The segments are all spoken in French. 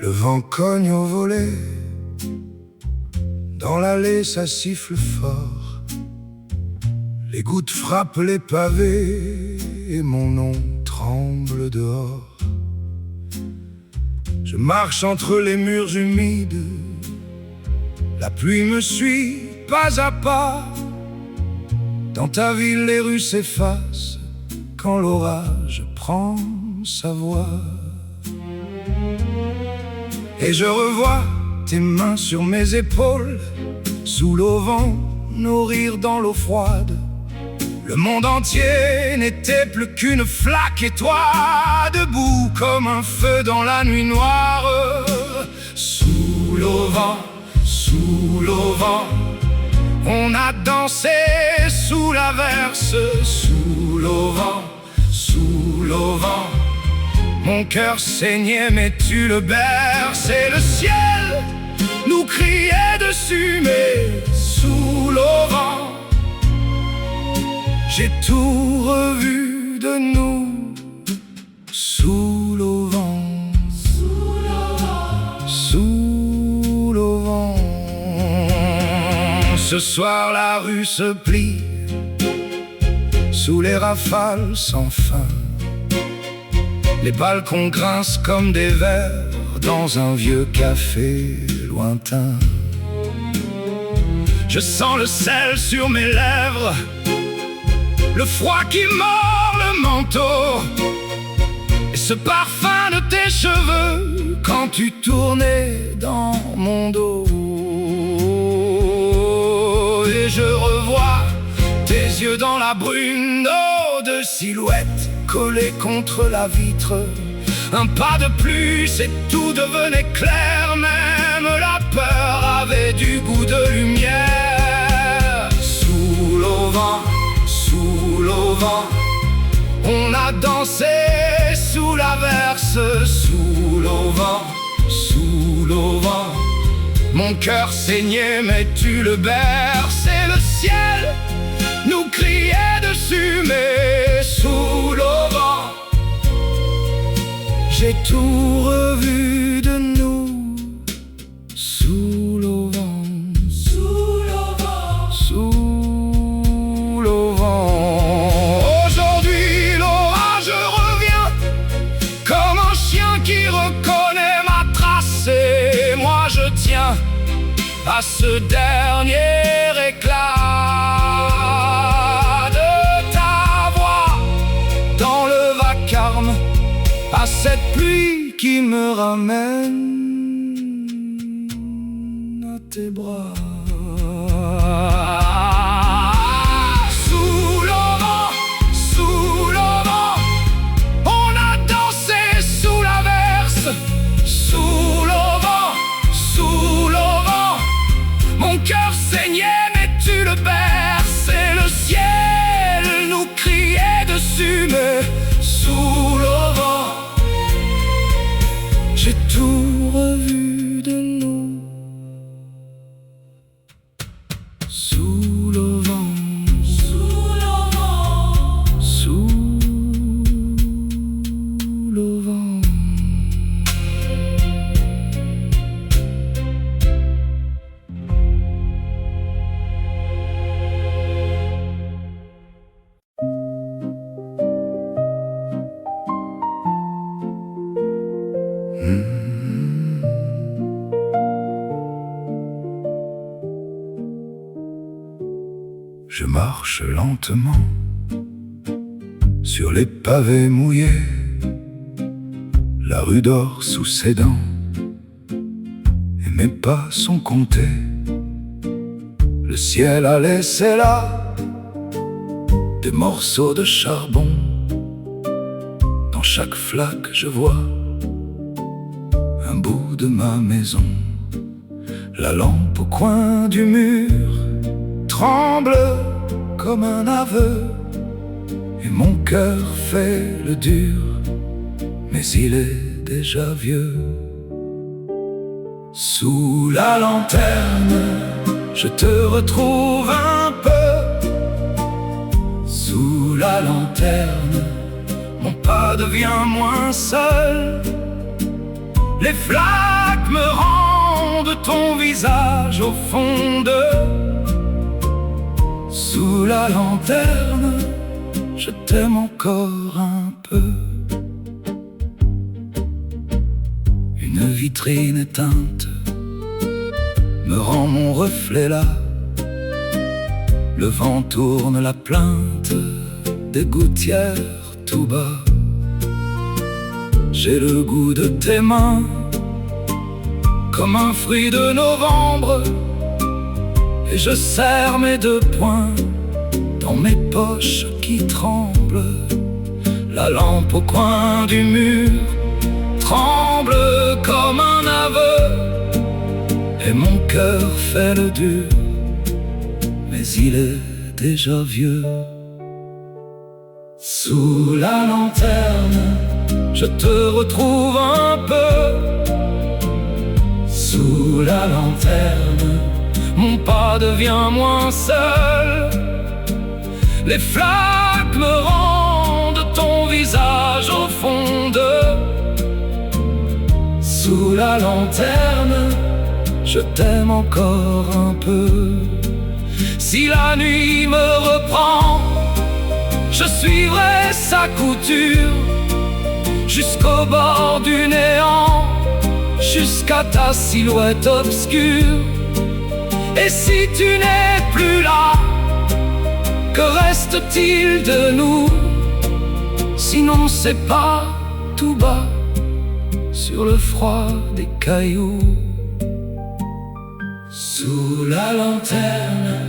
Le vent cogne au volet, dans l'allée ça siffle fort. Les gouttes frappent les pavés et mon nom tremble dehors. Je marche entre les murs humides, la pluie me suit pas à pas. Dans ta ville les rues s'effacent quand l'orage prend sa voix. Et je revois tes mains sur mes épaules, sous l'auvent, nos rires dans l'eau froide. Le monde entier n'était plus qu'une flaque et toi, debout comme un feu dans la nuit noire. Sous l'auvent, on a dansé sous l'averse. Sous l'auvent, mon cœur saignait mais tu le berces. Et le ciel nous criait dessus, mais sous l'auvent j'ai tout revu de nous. Sous l'auvent, sous l'auvent. Ce soir la rue se plie sous les rafales sans fin. Les balcons grincent comme des verres dans un vieux café lointain. Je sens le sel sur mes lèvres, le froid qui mord le manteau, et ce parfum de tes cheveux quand tu tournais dans mon dos. Et je revois tes yeux dans la brume, nos deux silhouettes collées contre la vitre. Un pas de plus et tout devenait clair, même la peur avait du goût de lumière. Sous l'auvent, on a dansé sous l'averse. Sous l'auvent, mon cœur saignait mais tu le berces. Et le ciel nous criait dessus, mais sous l'auvent j'ai tout revu de nous. Sous l'auvent, sous l'auvent. Aujourd'hui l'orage revient comme un chien qui reconnaît ma trace. Et moi je tiens à ce dernier éclat de ta voix dans le vacarme, à cette pluie qui me ramène à tes bras. Sous l'auvent, on a dansé sous l'averse. Sous l'auvent, mon cœur saignait mais tu le berces. Et le ciel nous criait dessus, mais sous l'auvent j'ai tout revu de nous. Sous l'auvent, sous l'auvent. Je marche lentement sur les pavés mouillés. La rue dort sous ses dents et mes pas sont comptés. Le ciel a laissé là des morceaux de charbon. Dans chaque flaque je vois un bout de ma maison. La lampe au coin du mur tremble comme un aveu, et mon cœur fait le dur, mais il est déjà vieux. Sous la lanterne, je te retrouve un peu. Sous la lanterne, mon pas devient moins seul. Les flaques me rendent ton visage au fond d'eux. Sous la lanterne, je t'aime encore un peu. Une vitrine éteinte me rend mon reflet là. Le vent tourne la plainte des gouttières tout bas. J'ai le goût de tes mains comme un fruit de novembre, et je serre mes deux poings dans mes poches qui tremblent. La lampe au coin du mur tremble comme un aveu, et mon cœur fait le dur, mais il est déjà vieux. Sous la lanterne, je te retrouve un peu. Sous la lanterne, mon pas devient moins seul. Les flaques me rendent ton visage au fond d'eux. Sous la lanterne, je t'aime encore un peu. Si la nuit me reprend, je suivrai sa couture jusqu'au bord du néant, jusqu'à ta silhouette obscure. Et si tu n'es plus là, que reste-t-il de nous? Sinon c'est pas tout bas sur le froid des cailloux. Sous la lanterne,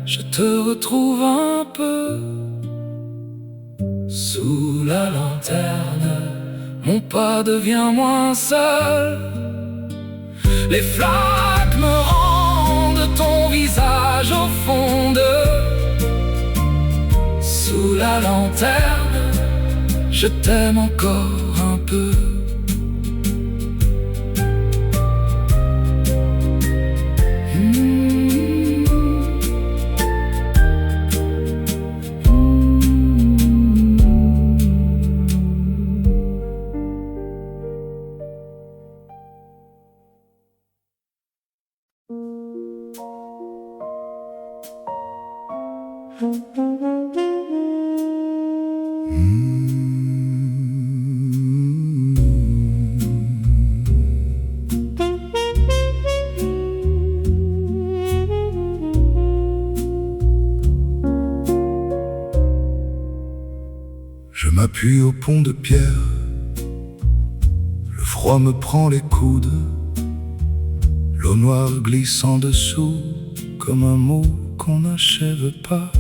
je te retrouve un peu. Sous la lanterne, mon pas devient moins seul. Les flaques me rendent ton visage au fond d'eux. Sous la lanterne, je t'aime encore un peu. Je m'appuie au pont de pierre, le froid me prend les coudes, l'eau noire glisse en dessous comme un mot qu'on n'achève pas.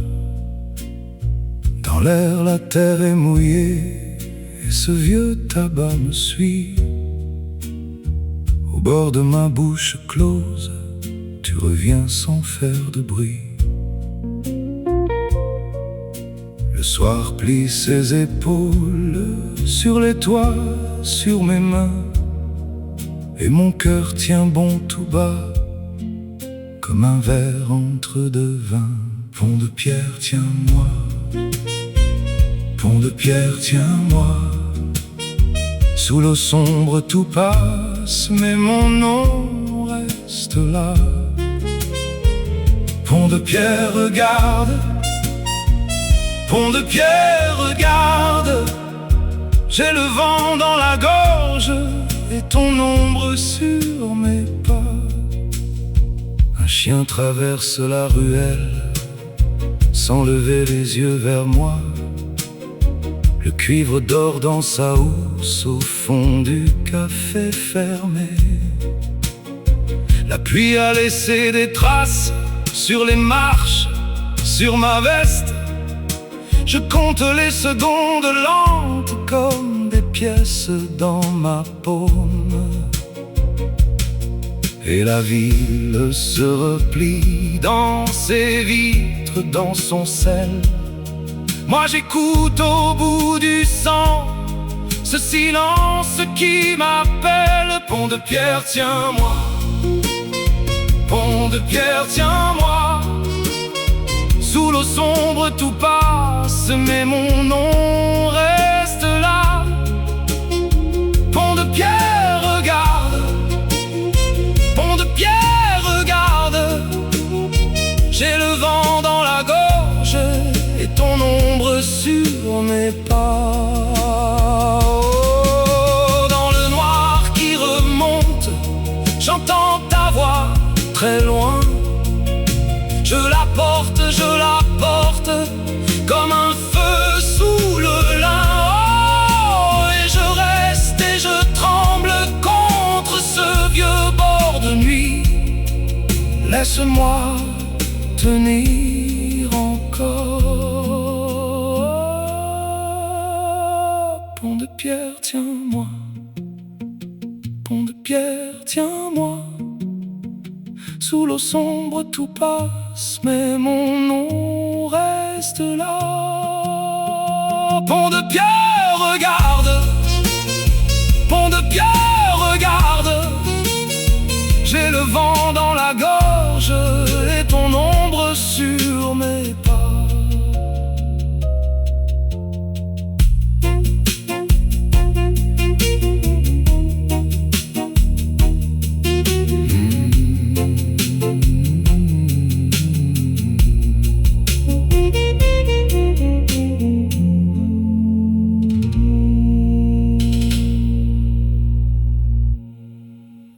Dans l'air, la terre est mouillée et ce vieux tabac me suit. Au bord de ma bouche close, tu reviens sans faire de bruit. Le soir plie ses épaules sur les toits, sur mes mains, et mon cœur tient bon tout bas, comme un verre entre deux vins. Pont de pierre, tiens-moi. Pont de pierre, tiens-moi. Sous l'eau sombre tout passe, mais mon nom reste là. Pont de pierre, regarde. Pont de pierre, regarde. J'ai le vent dans la gorge et ton ombre sur mes pas. Un chien traverse la ruelle sans lever les yeux vers moi. Le cuivre dort dans sa housse au fond du café fermé. La pluie a laissé des traces sur les marches, sur ma veste. Je compte les secondes lentes comme des pièces dans ma paume. Et la ville se replie dans ses vitres, dans son sel. Moi j'écoute au bout du sang ce silence qui m'appelle. Pont de pierre, tiens-moi. de pierre, tiens-moi. Sous l'eau sombre tout passe, mais mon nom reste là. Pont de pierre, regarde. Pont de pierre, regarde. J'ai le vent dans la gorge et ton ombre sur mes pas. Oh, dans le noir qui remonte, j'entends ta voix très loin. Je la porte comme un feu sous le lin. Oh, et je reste et je tremble contre ce vieux bord de nuit. Laisse-moi tenir encore. Pont de pierre, tiens-moi. Pont de pierre, tiens-moi. Sous l'eau sombre tout passe, mais mon nom reste là. Pont de pierre, regarde.